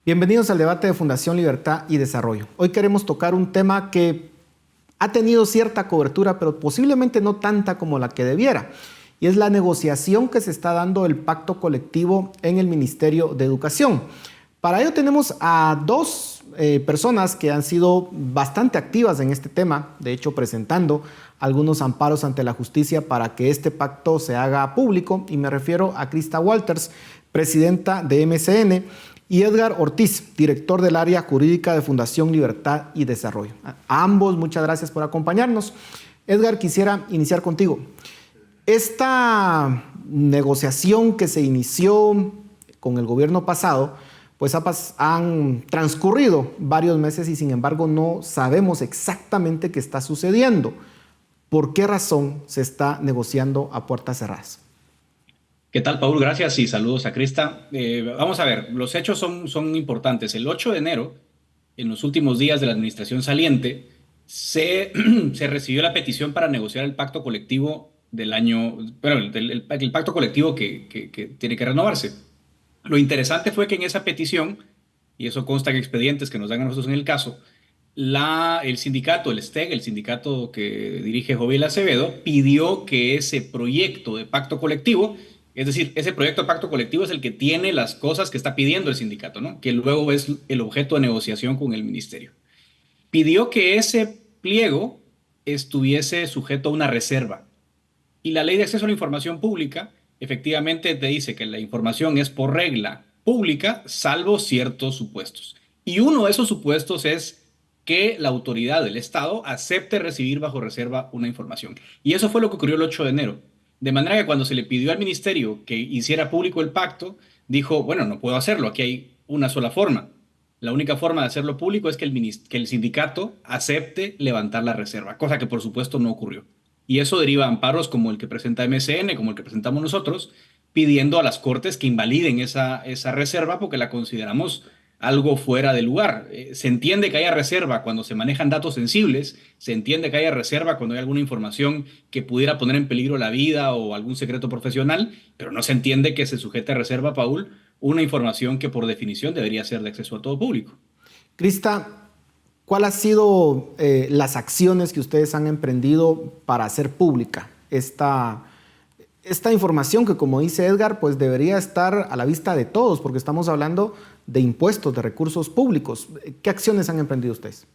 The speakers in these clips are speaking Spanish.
Bienvenidos al debate de Fundación Libertad y Desarrollo. Hoy queremos tocar un tema que ha tenido cierta cobertura, pero posiblemente no tanta como la que debiera, y es la negociación que se está dando del pacto colectivo en el Ministerio de Educación. Para ello tenemos a dos personas que han sido bastante activas en este tema, de hecho presentando algunos amparos ante la justicia para que este pacto se haga público, y me refiero a Krista Walters, presidenta de MCN, y Edgar Ortiz, director del área jurídica de Fundación Libertad y Desarrollo. A ambos, muchas gracias por acompañarnos. Edgar, quisiera iniciar contigo. Esta negociación que se inició con el gobierno pasado, pues han transcurrido varios meses y sin embargo no sabemos exactamente qué está sucediendo. ¿Por qué razón se está negociando a puertas cerradas? ¿Qué tal, Paul? Gracias y saludos a Krista. Vamos a ver, los hechos son importantes. El 8 de enero, en los últimos días de la administración saliente, se recibió la petición para negociar el pacto colectivo del año, bueno, el pacto colectivo que tiene que renovarse. Lo interesante fue que en esa petición, y eso consta en expedientes que nos dan a nosotros en el caso, el sindicato, el STEG, el sindicato que dirige Joviel Acevedo, pidió que ese proyecto de pacto colectivo, es decir, ese proyecto de pacto colectivo es el que tiene las cosas que está pidiendo el sindicato, ¿no? Que luego es el objeto de negociación con el ministerio. Pidió que ese pliego estuviese sujeto a una reserva. Y la ley de acceso a la información pública efectivamente te dice que la información es por regla pública, salvo ciertos supuestos. Y uno de esos supuestos es que la autoridad del Estado acepte recibir bajo reserva una información. Y eso fue lo que ocurrió el 8 de enero. De manera que cuando se le pidió al ministerio que hiciera público el pacto, dijo, bueno, no puedo hacerlo, aquí hay una sola forma. La única forma de hacerlo público es que el sindicato acepte levantar la reserva, cosa que por supuesto no ocurrió. Y eso deriva amparos como el que presenta MCN, como el que presentamos nosotros, pidiendo a las cortes que invaliden esa reserva porque la consideramos algo fuera de lugar. Se entiende que haya reserva cuando se manejan datos sensibles, se entiende que haya reserva cuando hay alguna información que pudiera poner en peligro la vida o algún secreto profesional, pero no se entiende que se sujete a reserva, Paul, una información que por definición debería ser de acceso a todo público. Krista, ¿cuáles han sido las acciones que ustedes han emprendido para hacer pública esta información que, como dice Edgar, pues debería estar a la vista de todos, porque estamos hablando de impuestos, de recursos públicos? ¿Qué acciones han emprendido ustedes?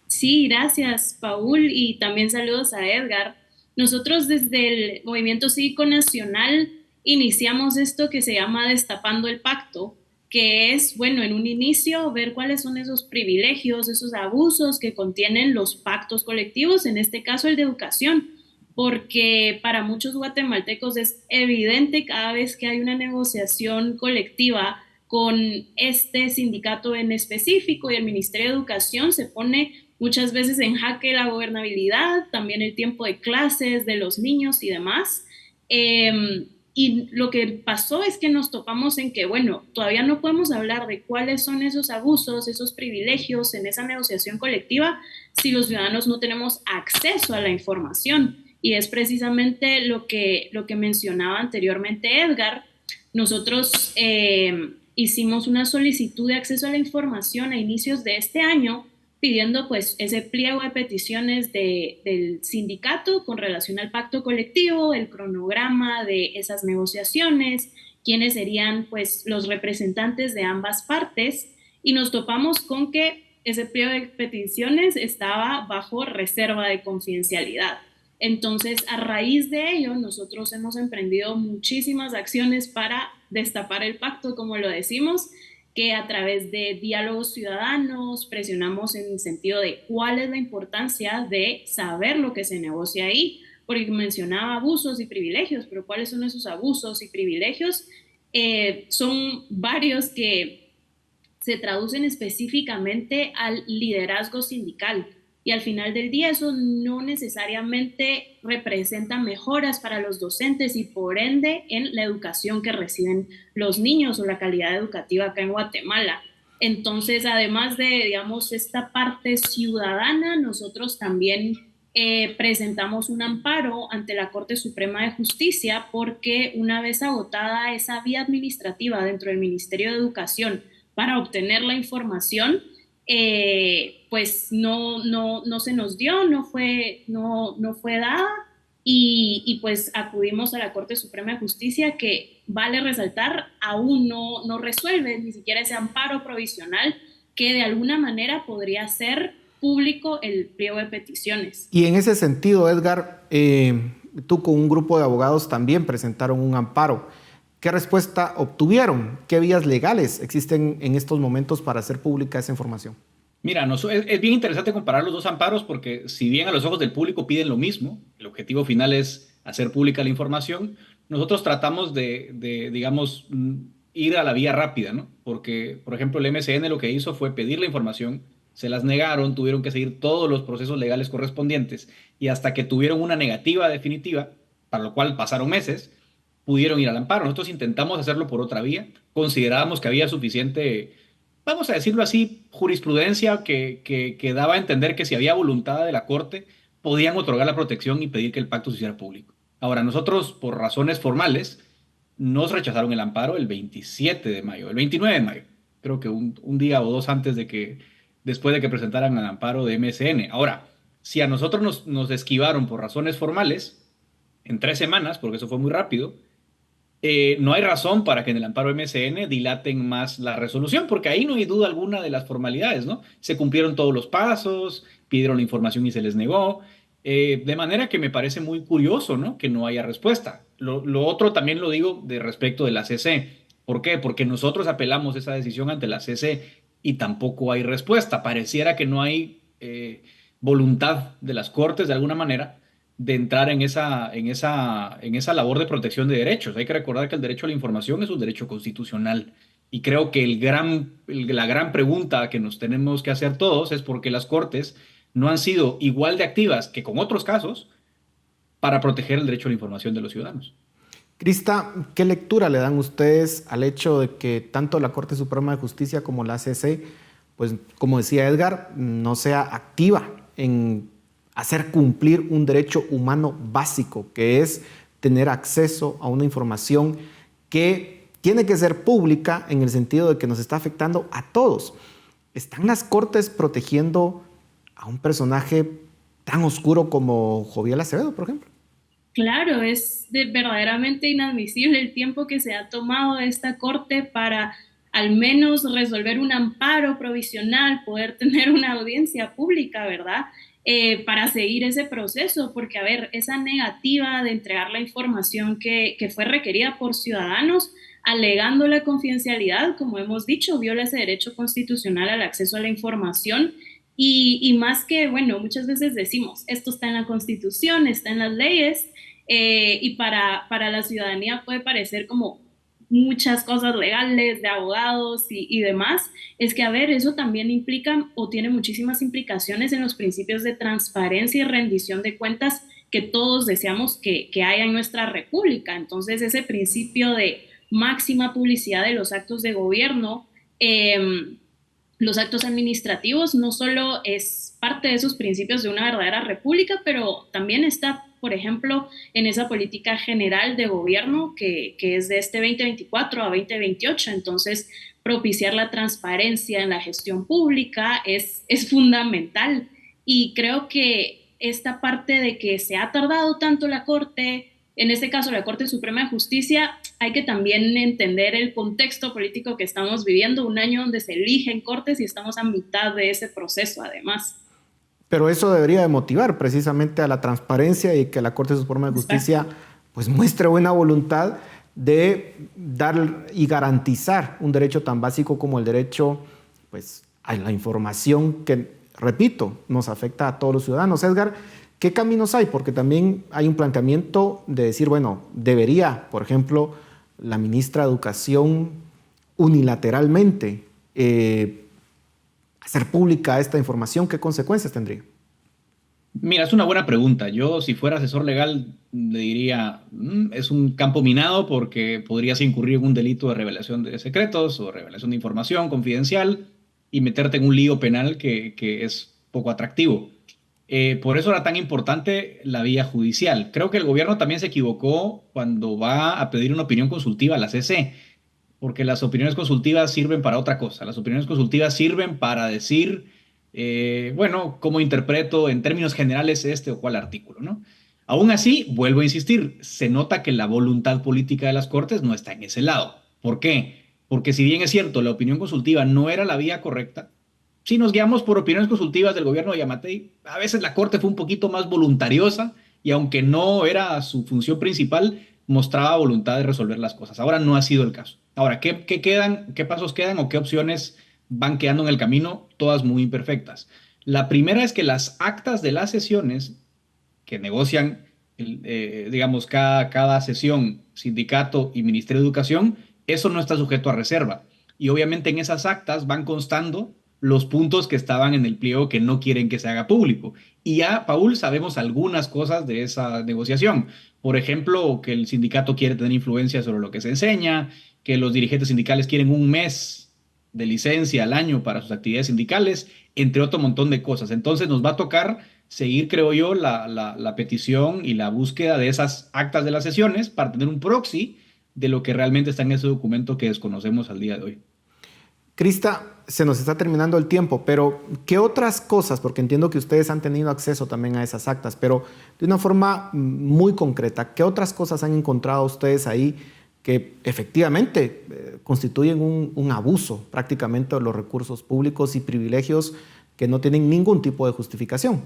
Sí, gracias, Paul, y también saludos a Edgar. Nosotros desde el Movimiento Cívico Nacional iniciamos esto que se llama Destapando el Pacto, que es, bueno, en un inicio ver cuáles son esos privilegios, esos abusos que contienen los pactos colectivos, en este caso el de educación, porque para muchos guatemaltecos es evidente cada vez que hay una negociación colectiva con este sindicato en específico y el Ministerio de Educación se pone muchas veces en jaque la gobernabilidad, también el tiempo de clases de los niños y demás. Y lo que pasó es que nos topamos en que, bueno, todavía no podemos hablar de cuáles son esos abusos, esos privilegios en esa negociación colectiva si los ciudadanos no tenemos acceso a la información. Y es precisamente lo que mencionaba anteriormente Edgar. Nosotros hicimos una solicitud de acceso a la información a inicios de este año pidiendo pues ese pliego de peticiones del sindicato con relación al pacto colectivo, el cronograma de esas negociaciones, quiénes serían pues los representantes de ambas partes y nos topamos con que ese pliego de peticiones estaba bajo reserva de confidencialidad. Entonces, a raíz de ello, nosotros hemos emprendido muchísimas acciones para destapar el pacto, como lo decimos, que a través de diálogos ciudadanos presionamos en el sentido de cuál es la importancia de saber lo que se negocia ahí, porque mencionaba abusos y privilegios, pero ¿cuáles son esos abusos y privilegios? Son varios que se traducen específicamente al liderazgo sindical. Y al final del día eso no necesariamente representa mejoras para los docentes y por ende en la educación que reciben los niños o la calidad educativa acá en Guatemala. Entonces, además de, digamos, esta parte ciudadana, nosotros también presentamos un amparo ante la Corte Suprema de Justicia porque una vez agotada esa vía administrativa dentro del Ministerio de Educación para obtener la información, pues no se nos dio, no fue dada y pues acudimos a la Corte Suprema de Justicia que, vale resaltar, aún no resuelve ni siquiera ese amparo provisional que de alguna manera podría ser público el pliego de peticiones. Y en ese sentido, Edgar, tú con un grupo de abogados también presentaron un amparo. ¿Qué respuesta obtuvieron? ¿Qué vías legales existen en estos momentos para hacer pública esa información? Mira, es bien interesante comparar los dos amparos porque si bien a los ojos del público piden lo mismo, el objetivo final es hacer pública la información, nosotros tratamos digamos, ir a la vía rápida, ¿no? Porque, por ejemplo, el MCN lo que hizo fue pedir la información, se las negaron, tuvieron que seguir todos los procesos legales correspondientes y hasta que tuvieron una negativa definitiva, para lo cual pasaron meses, pudieron ir al amparo. Nosotros intentamos hacerlo por otra vía, considerábamos que había suficiente, vamos a decirlo así, jurisprudencia que daba a entender que si había voluntad de la Corte, podían otorgar la protección y pedir que el pacto se hiciera público. Ahora, nosotros, por razones formales, nos rechazaron el amparo el 27 de mayo, el 29 de mayo, creo que un día o dos antes después de que presentaran el amparo de MSN. Ahora, si a nosotros nos esquivaron por razones formales, en 3 semanas, porque eso fue muy rápido, no hay razón para que en el amparo MSN dilaten más la resolución, porque ahí no hay duda alguna de las formalidades, ¿no? Se cumplieron todos los pasos, pidieron la información y se les negó, de manera que me parece muy curioso, ¿no? Que no haya respuesta. Lo otro también lo digo de respecto de la CC. ¿Por qué? Porque nosotros apelamos esa decisión ante la CC y tampoco hay respuesta. Pareciera que no hay voluntad de las Cortes, de alguna manera, de entrar en esa labor de protección de derechos. Hay que recordar que el derecho a la información es un derecho constitucional y creo que la gran pregunta que nos tenemos que hacer todos es por qué las Cortes no han sido igual de activas que con otros casos para proteger el derecho a la información de los ciudadanos. Crista, ¿qué lectura le dan ustedes al hecho de que tanto la Corte Suprema de Justicia como la ACC, pues como decía Edgar, no sea activa en hacer cumplir un derecho humano básico, que es tener acceso a una información que tiene que ser pública en el sentido de que nos está afectando a todos? ¿Están las Cortes protegiendo a un personaje tan oscuro como Joviel Acevedo, por ejemplo? Claro, es verdaderamente inadmisible el tiempo que se ha tomado esta Corte para al menos resolver un amparo provisional, poder tener una audiencia pública, ¿verdad? Para seguir ese proceso, porque, a ver, esa negativa de entregar la información que fue requerida por ciudadanos, alegando la confidencialidad, como hemos dicho, viola ese derecho constitucional al acceso a la información. Y más que, bueno, muchas veces decimos, esto está en la Constitución, está en las leyes, y para la ciudadanía puede parecer como muchas cosas legales, de abogados y demás, es que, a ver, eso también implica o tiene muchísimas implicaciones en los principios de transparencia y rendición de cuentas que todos deseamos que haya en nuestra república. Entonces, ese principio de máxima publicidad de los actos de gobierno, los actos administrativos, no solo es parte de esos principios de una verdadera república, pero también está, por ejemplo, en esa política general de gobierno que es de este 2024 a 2028. Entonces, propiciar la transparencia en la gestión pública es fundamental. Y creo que esta parte de que se ha tardado tanto la Corte, en este caso la Corte Suprema de Justicia, hay que también entender el contexto político que estamos viviendo, un año donde se eligen cortes y estamos a mitad de ese proceso además. Pero eso debería de motivar precisamente a la transparencia y que la Corte Suprema de Justicia pues muestre buena voluntad de dar y garantizar un derecho tan básico como el derecho pues, a la información que, repito, nos afecta a todos los ciudadanos. Edgar, ¿qué caminos hay? Porque también hay un planteamiento de decir, bueno, debería, por ejemplo, la ministra de Educación unilateralmente hacer pública esta información. ¿Qué consecuencias tendría? Mira, es una buena pregunta. Yo, si fuera asesor legal, le diría, es un campo minado porque podrías incurrir en un delito de revelación de secretos o revelación de información confidencial y meterte en un lío penal que es poco atractivo. Por eso era tan importante la vía judicial. Creo que el gobierno también se equivocó cuando va a pedir una opinión consultiva a la CC. porque las opiniones consultivas sirven para otra cosa. Las opiniones consultivas sirven para decir, bueno, cómo interpreto en términos generales este o cual artículo, ¿no? Aún así, vuelvo a insistir, se nota que la voluntad política de las Cortes no está en ese lado. ¿Por qué? Porque si bien es cierto, la opinión consultiva no era la vía correcta, si nos guiamos por opiniones consultivas del gobierno de Yamatei, a veces la Corte fue un poquito más voluntariosa y aunque no era su función principal, mostraba voluntad de resolver las cosas. Ahora no ha sido el caso. Ahora, ¿qué quedan, qué pasos quedan o qué opciones van quedando en el camino? Todas muy imperfectas. La primera es que las actas de las sesiones que negocian, digamos, cada sesión, sindicato y Ministerio de Educación, eso no está sujeto a reserva. Y obviamente en esas actas van constando los puntos que estaban en el pliego que no quieren que se haga público. Y ya, Paul, sabemos algunas cosas de esa negociación. Por ejemplo, que el sindicato quiere tener influencia sobre lo que se enseña, que los dirigentes sindicales quieren un mes de licencia al año para sus actividades sindicales, entre otro montón de cosas. Entonces nos va a tocar seguir, creo yo, la petición y la búsqueda de esas actas de las sesiones para tener un proxy de lo que realmente está en ese documento que desconocemos al día de hoy. Crista, se nos está terminando el tiempo, pero ¿qué otras cosas? Porque entiendo que ustedes han tenido acceso también a esas actas, pero de una forma muy concreta, ¿qué otras cosas han encontrado ustedes ahí que efectivamente constituyen un abuso prácticamente de los recursos públicos y privilegios que no tienen ningún tipo de justificación?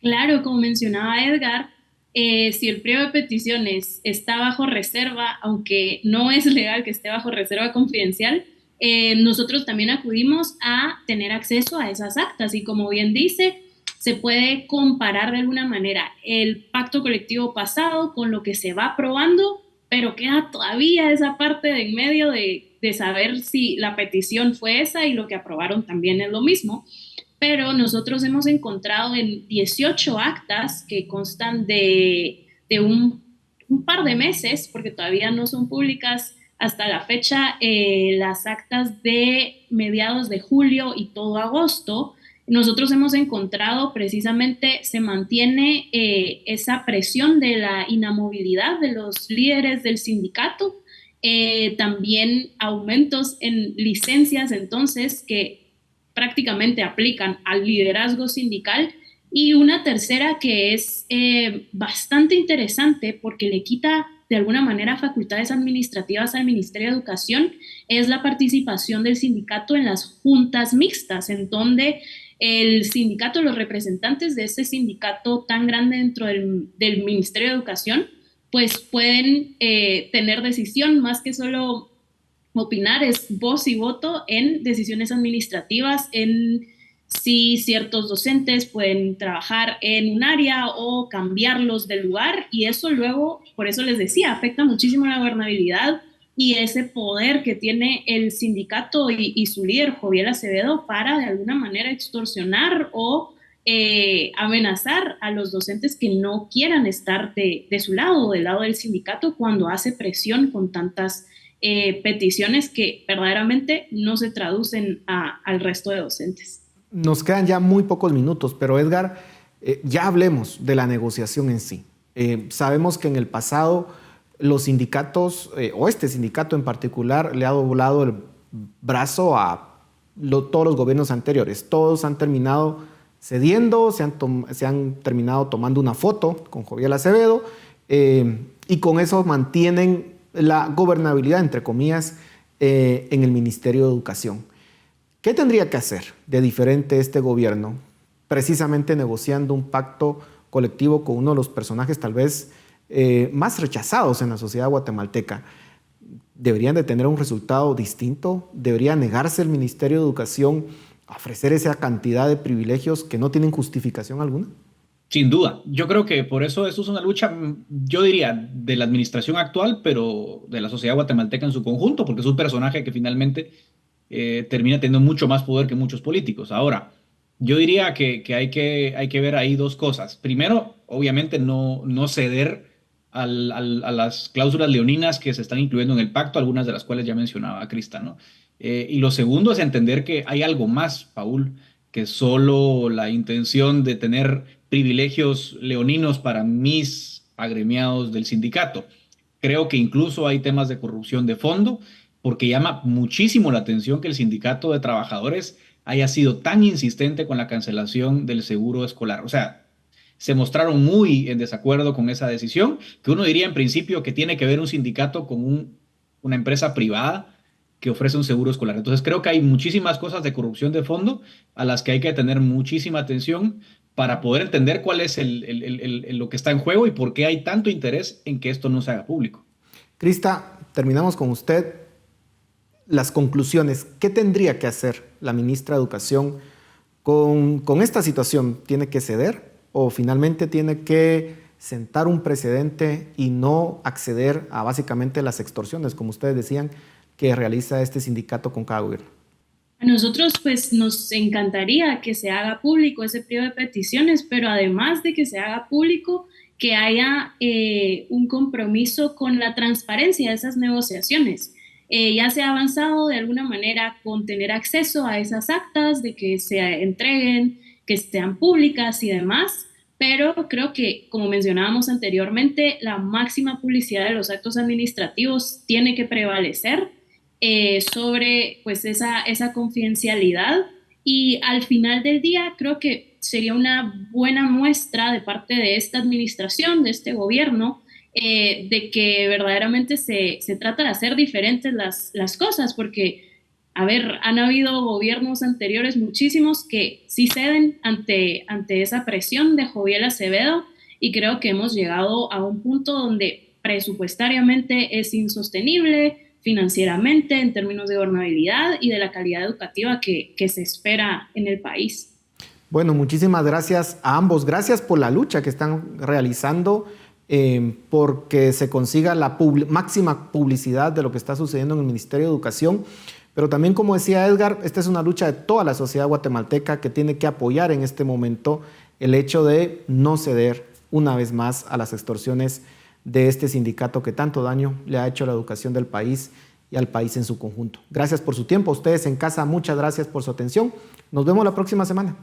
Claro, como mencionaba Edgar, si el pliego de peticiones está bajo reserva, aunque no es legal que esté bajo reserva confidencial, nosotros también acudimos a tener acceso a esas actas y como bien dice, se puede comparar de alguna manera el pacto colectivo pasado con lo que se va aprobando, pero queda todavía esa parte de en medio de saber si la petición fue esa y lo que aprobaron también es lo mismo. Pero nosotros hemos encontrado en 18 actas que constan de un par de meses, porque todavía no son públicas hasta la fecha, las actas de mediados de julio y todo agosto. Nosotros hemos encontrado precisamente, se mantiene esa presión de la inamovilidad de los líderes del sindicato, también aumentos en licencias entonces que prácticamente aplican al liderazgo sindical y una tercera que es bastante interesante porque le quita de alguna manera facultades administrativas al Ministerio de Educación, es la participación del sindicato en las juntas mixtas, en donde el sindicato, los representantes de ese sindicato tan grande dentro del Ministerio de Educación, pues pueden tener decisión más que solo opinar, es voz y voto en decisiones administrativas, en si ciertos docentes pueden trabajar en un área o cambiarlos de lugar y eso luego, por eso les decía, afecta muchísimo la gobernabilidad y ese poder que tiene el sindicato y su líder, Joviel Acevedo, para de alguna manera extorsionar o amenazar a los docentes que no quieran estar de su lado o del lado del sindicato cuando hace presión con tantas peticiones que verdaderamente no se traducen al resto de docentes. Nos quedan ya muy pocos minutos, pero Edgar, ya hablemos de la negociación en sí. Sabemos que en el pasado los sindicatos, o este sindicato en particular, le ha doblado el brazo a todos los gobiernos anteriores. Todos han terminado cediendo, se han terminado tomando una foto con Joviel Acevedo y con eso mantienen la gobernabilidad, entre comillas, en el Ministerio de Educación. ¿Qué tendría que hacer de diferente este gobierno, precisamente negociando un pacto colectivo con uno de los personajes tal vez más rechazados en la sociedad guatemalteca? ¿Deberían de tener un resultado distinto? ¿Debería negarse el Ministerio de Educación a ofrecer esa cantidad de privilegios que no tienen justificación alguna? Sin duda, yo creo que por eso es una lucha, yo diría, de la administración actual, pero de la sociedad guatemalteca en su conjunto, porque es un personaje que finalmente termina teniendo mucho más poder que muchos políticos. Ahora, yo diría que hay que ver ahí dos cosas. Primero, obviamente, no ceder a las cláusulas leoninas que se están incluyendo en el pacto, algunas de las cuales ya mencionaba Crista, ¿no? Y lo segundo es entender que hay algo más, Paul, que solo la intención de tener privilegios leoninos para mis agremiados del sindicato. Creo que incluso hay temas de corrupción de fondo porque llama muchísimo la atención que el sindicato de trabajadores haya sido tan insistente con la cancelación del seguro escolar. O sea, se mostraron muy en desacuerdo con esa decisión, que uno diría en principio que tiene que ver un sindicato con una empresa privada que ofrece un seguro escolar. Entonces creo que hay muchísimas cosas de corrupción de fondo a las que hay que tener muchísima atención para poder entender cuál es lo que está en juego y por qué hay tanto interés en que esto no se haga público. Crista, terminamos con usted. Las conclusiones, ¿qué tendría que hacer la ministra de Educación con esta situación? ¿Tiene que ceder o finalmente tiene que sentar un precedente y no acceder a básicamente las extorsiones, como ustedes decían, que realiza este sindicato con cada gobierno? A nosotros pues nos encantaría que se haga público ese pliego de peticiones, pero además de que se haga público, que haya un compromiso con la transparencia de esas negociaciones. Ya se ha avanzado de alguna manera con tener acceso a esas actas, de que se entreguen, que sean públicas y demás, pero creo que, como mencionábamos anteriormente, la máxima publicidad de los actos administrativos tiene que prevalecer sobre pues, esa confidencialidad, y al final del día creo que sería una buena muestra de parte de esta administración, de este gobierno, de que verdaderamente se trata de hacer diferentes las cosas, porque, a ver, han habido gobiernos anteriores muchísimos que sí ceden ante esa presión de Joviel Acevedo, y creo que hemos llegado a un punto donde presupuestariamente es insostenible, financieramente, en términos de gobernabilidad y de la calidad educativa que se espera en el país. Bueno, muchísimas gracias a ambos. Gracias por la lucha que están realizando porque se consiga la máxima publicidad de lo que está sucediendo en el Ministerio de Educación. Pero también, como decía Edgar, esta es una lucha de toda la sociedad guatemalteca que tiene que apoyar en este momento el hecho de no ceder una vez más a las extorsiones de este sindicato que tanto daño le ha hecho a la educación del país y al país en su conjunto. Gracias por su tiempo. A ustedes en casa, muchas gracias por su atención. Nos vemos la próxima semana.